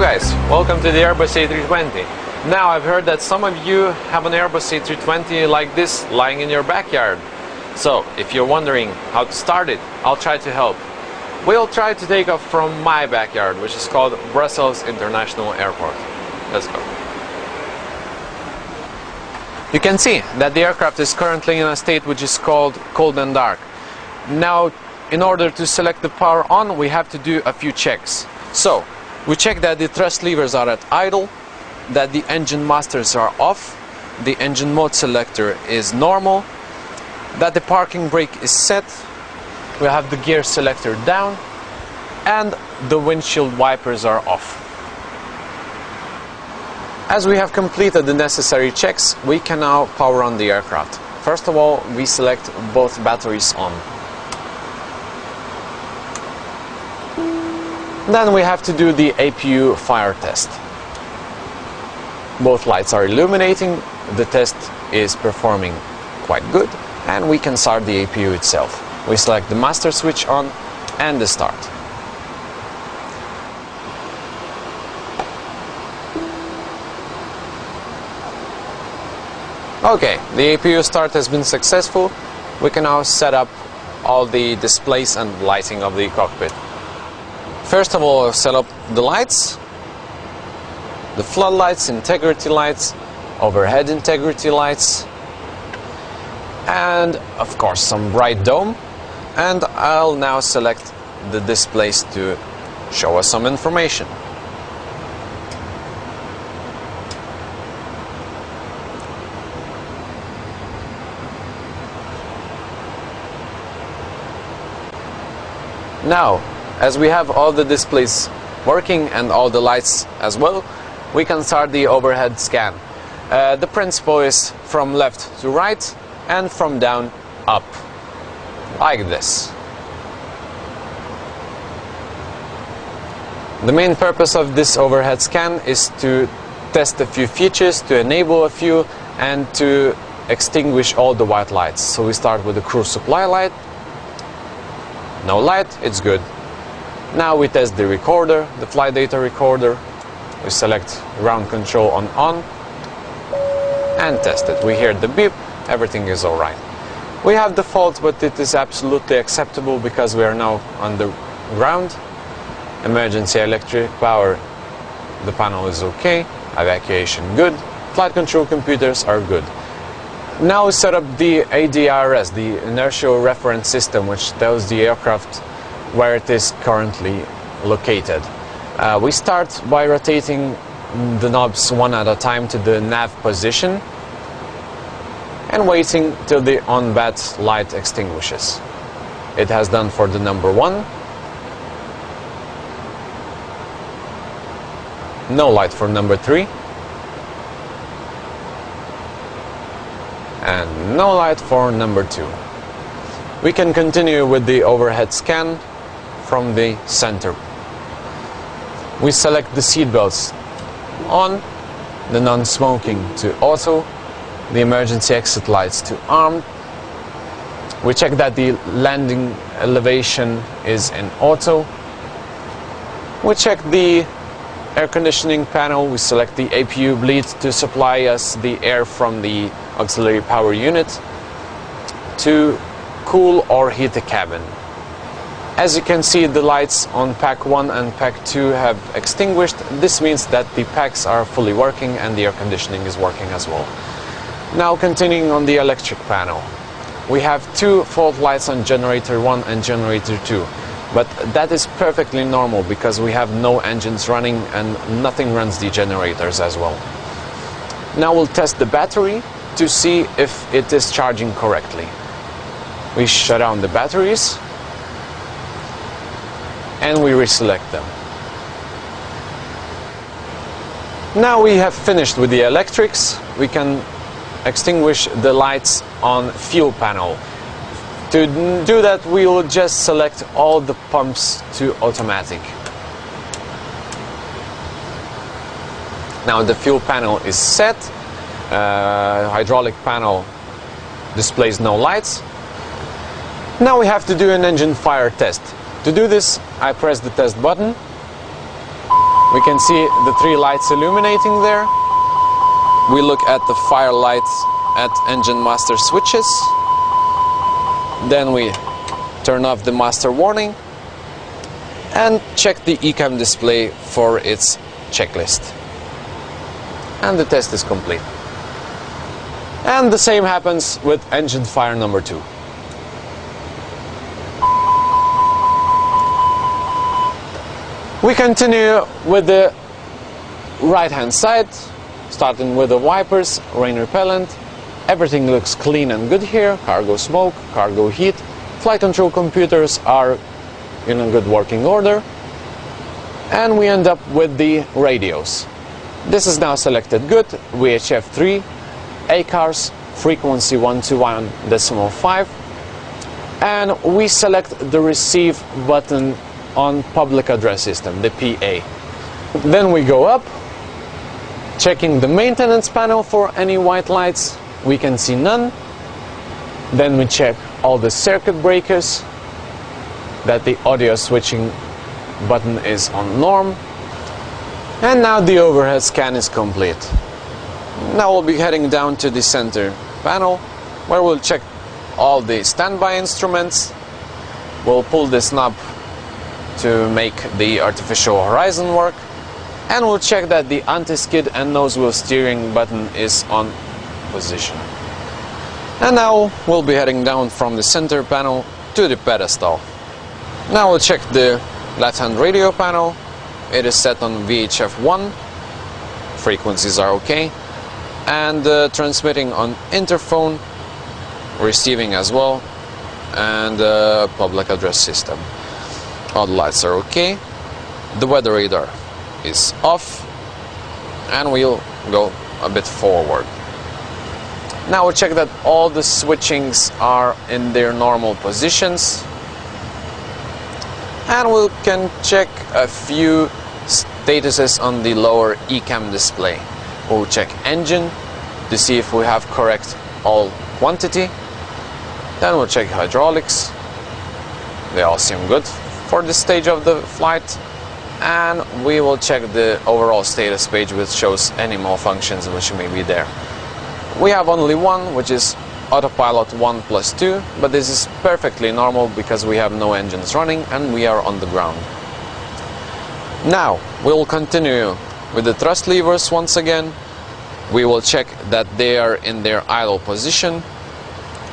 guys, welcome to the Airbus A320. Now I've heard that some of you have an Airbus A320 like this lying in your backyard. So if you're wondering how to start it, I'll try to help. We'll try to take off from my backyard, which is called Brussels International Airport. Let's go. You can see that the aircraft is currently in a state which is called cold and dark. Now, in order to select the power on, we have to do a few checks. So, we check that the thrust levers are at idle, that the engine masters are off, the engine mode selector is normal, that the parking brake is set, we have the gear selector down, and the windshield wipers are off. As we have completed the necessary checks, we can now power on the aircraft. First of all, we select both batteries on. Then we have to do the APU fire test. Both lights are illuminating, the test is performing quite good, and we can start the APU itself. We select the master switch on and the start. Okay, the APU start has been successful. We can now set up all the displays and lighting of the cockpit. First of all, set up the lights, the floodlights, integrity lights, overhead integrity lights, and of course some bright dome. And I'll now select the displays to show us some information. Now, as we have all the displays working and all the lights as well, we can start the overhead scan. The principle is from left to right and from down up, like this. The main purpose of this overhead scan is to test a few features, to enable a few, and to extinguish all the white lights. So we start with the crew supply light. No light, it's good. Now we test the recorder, the flight data recorder. We select ground control on and test it. We hear the beep, everything is alright. We have default, but it is absolutely acceptable because we are now on the ground. Emergency electric power, the panel is okay. Evacuation good. Flight control computers are good. Now we set up the ADRS, the inertial reference system, which tells the aircraft where it is currently located. We start by rotating the knobs one at a time to the nav position and waiting till the on-bat light extinguishes. It has done for the number 1. No light for number 3. And no light for number 2. We can continue with the overhead scan from the center. We select the seat belts on, the non-smoking to auto, the emergency exit lights to armed. We check that the landing elevation is in auto. We check the air conditioning panel. We select the APU bleed to supply us the air from the auxiliary power unit to cool or heat the cabin. As you can see, the lights on pack 1 and pack 2 have extinguished. This means that the packs are fully working and the air conditioning is working as well. Now continuing on the electric panel. We have 2 fault lights on generator 1 and generator 2. But that is perfectly normal because we have no engines running and nothing runs the generators as well. Now we'll test the battery to see if it is charging correctly. We shut down the batteries and we reselect them. Now we have finished with the electrics. We can extinguish the lights on fuel panel. To do that, we will just select all the pumps to automatic. Now the fuel panel is set. Hydraulic panel displays no lights. Now we have to do an engine fire test. To do this, I press the test button. We can see the 3 lights illuminating there. We look at the fire lights at engine master switches. Then we turn off the master warning and check the ECAM display for its checklist. And the test is complete. And the same happens with engine fire number 2. We continue with the right hand side, starting with the wipers, rain repellent. Everything looks clean and good here. Cargo smoke, cargo heat. Flight control computers are in a good working order. And we end up with the radios. This is now selected good, VHF 3, ACARS, frequency 121.5, and we select the receive button on public address system, the PA. Then we go up, checking the maintenance panel for any white lights. We can see none. Then we check all the circuit breakers, that the audio switching button is on norm. And now the overhead scan is complete. Now we'll be heading down to the center panel, where we'll check all the standby instruments. We'll pull this knob to make the artificial horizon work, and we'll check that the anti-skid and nose wheel steering button is on position. And now we'll be heading down from the center panel to the pedestal. Now we'll check the left-hand radio panel. It is set on VHF 1, frequencies are okay, and transmitting on interphone, receiving as well, and public address system. All the lights are okay. The weather radar is off, and we'll go a bit forward. Now we'll check that all the switchings are in their normal positions, and we can check a few statuses on the lower ECAM display. We'll check engine to see if we have correct all quantity. Then we'll check hydraulics. They all seem good for this stage of the flight. And we will check the overall status page, which shows any malfunctions which may be there. We have only one, which is autopilot 1+2, but this is perfectly normal because we have no engines running and we are on the ground. Now we will continue with the thrust levers once again. We will check that they are in their idle position.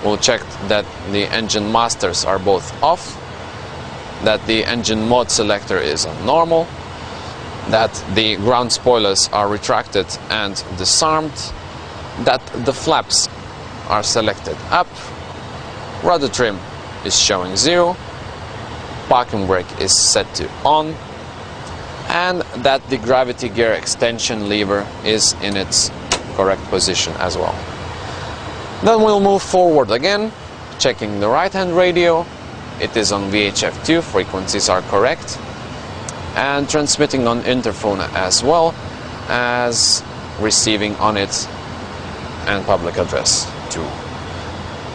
We'll check that the engine masters are both off, that the engine mode selector is on normal, that the ground spoilers are retracted and disarmed, that the flaps are selected up, rudder trim is showing 0, parking brake is set to on, and that the gravity gear extension lever is in its correct position as well. Then we'll move forward again, checking the right hand radio. It is on VHF 2, frequencies are correct, and transmitting on interphone as well as receiving on it and public address too.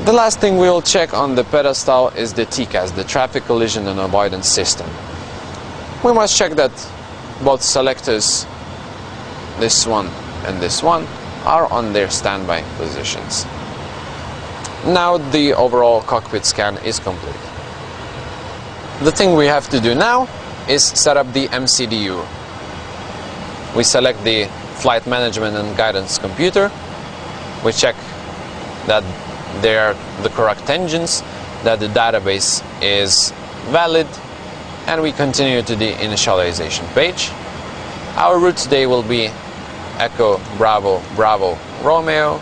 The last thing we will check on the pedestal is the TCAS, the traffic collision and avoidance system. We must check that both selectors, this one and this one, are on their standby positions. Now the overall cockpit scan is complete. The thing we have to do now is set up the MCDU. We select the flight management and guidance computer. We check that they are the correct engines, that the database is valid, and we continue to the initialization page. Our route today will be Echo Bravo Bravo Romeo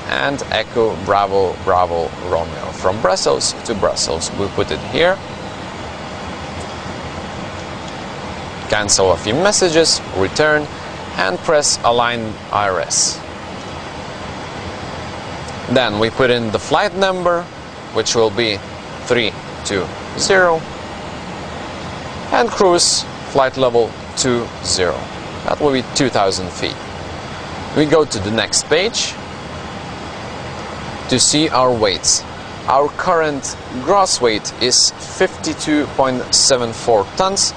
and Echo Bravo Bravo Romeo from Brussels to Brussels. We put it here. Cancel a few messages, return, and press Align IRS. Then we put in the flight number, which will be 320, and cruise flight level 20. That will be 2,000 feet. We go to the next page to see our weights. Our current gross weight is 52.74 tons,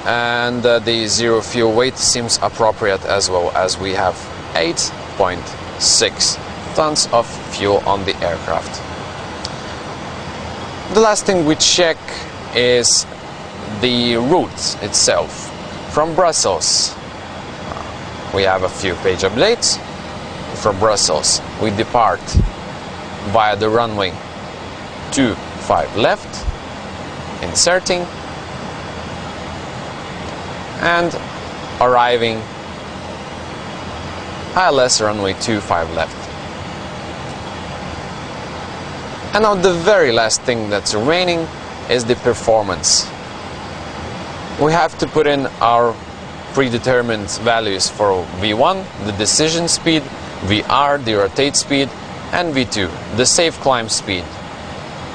and the zero fuel weight seems appropriate as well, as we have 8.6 tons of fuel on the aircraft. The last thing we check is the route itself. From Brussels, we have a few page updates. From Brussels, we depart via the runway 25 left, inserting, and arriving ILS runway 25 left. And now the very last thing that's remaining is the performance. We have to put in our predetermined values for V1, the decision speed, VR, the rotate speed, and V2, the safe climb speed.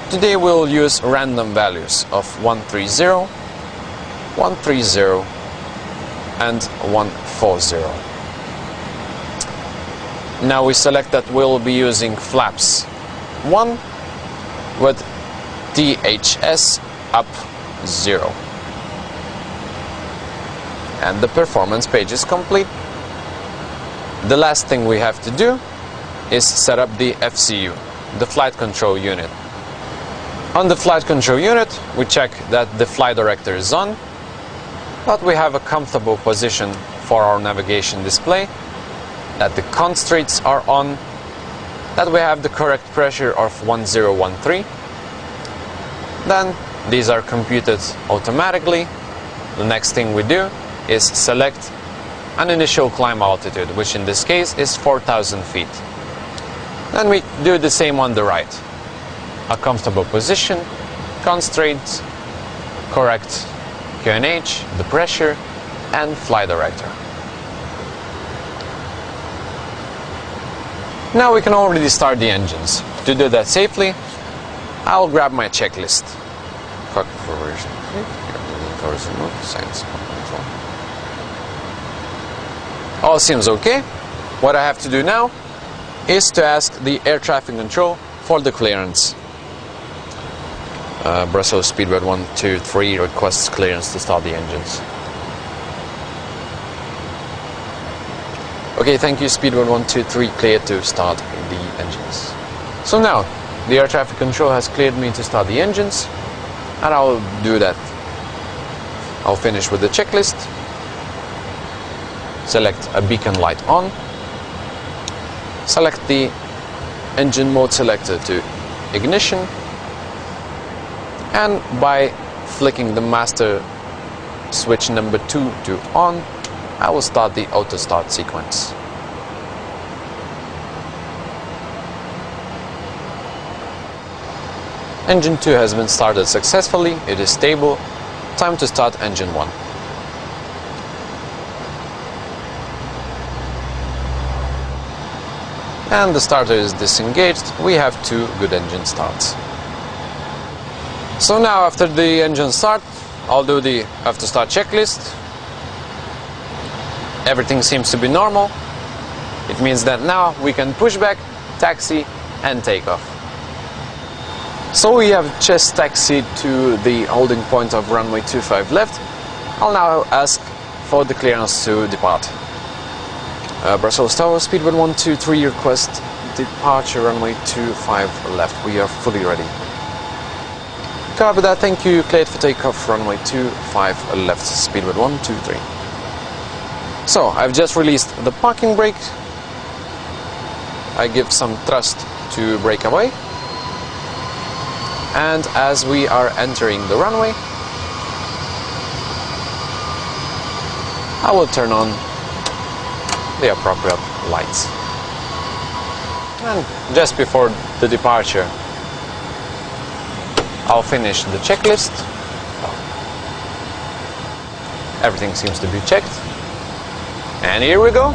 Today we'll use random values of 130, 130, and 140. Now we select that we'll be using flaps 1 with THS up 0. And the performance page is complete. The last thing we have to do is set up the FCU, the flight control unit. On the flight control unit, we check that the flight director is on, that we have a comfortable position for our navigation display, that the constraints are on, that we have the correct pressure of 1013. Then these are computed automatically. The next thing we do is select an initial climb altitude, which in this case is 4,000 feet. Then we do the same on the right. A comfortable position, constraints, correct QNH, the pressure, and flight director. Now we can already start the engines. To do that safely, I'll grab my checklist. All seems okay. What I have to do now is to ask the air traffic control for the clearance. Brussels Speedbird 123 requests clearance to start the engines. Okay, thank you, Speedbird 123, cleared to start the engines. So now, the air traffic control has cleared me to start the engines, and I'll do that. I'll finish with the checklist. Select a beacon light on. Select the engine mode selector to ignition. And by flicking the master switch number 2 to on, I will start the auto start sequence. Engine 2 has been started successfully. It is stable. Time to start engine 1. And the starter is disengaged. We have 2 good engine starts. So now, after the engine start, I'll do the after start checklist. Everything seems to be normal. It means that now we can push back, taxi, and take off. So we have just taxied to the holding point of runway 25 left. I'll now ask for the clearance to depart. Brussels Tower, Speedbird 123, request departure runway 25 left. We are fully ready. Copy that, thank you. Cleared for takeoff runway 25 left, Speedbird 123. So, I've just released the parking brake. I give some thrust to brake away. And as we are entering the runway, I will turn on the appropriate lights. And just before the departure, I'll finish the checklist. Everything seems to be checked. And here we go.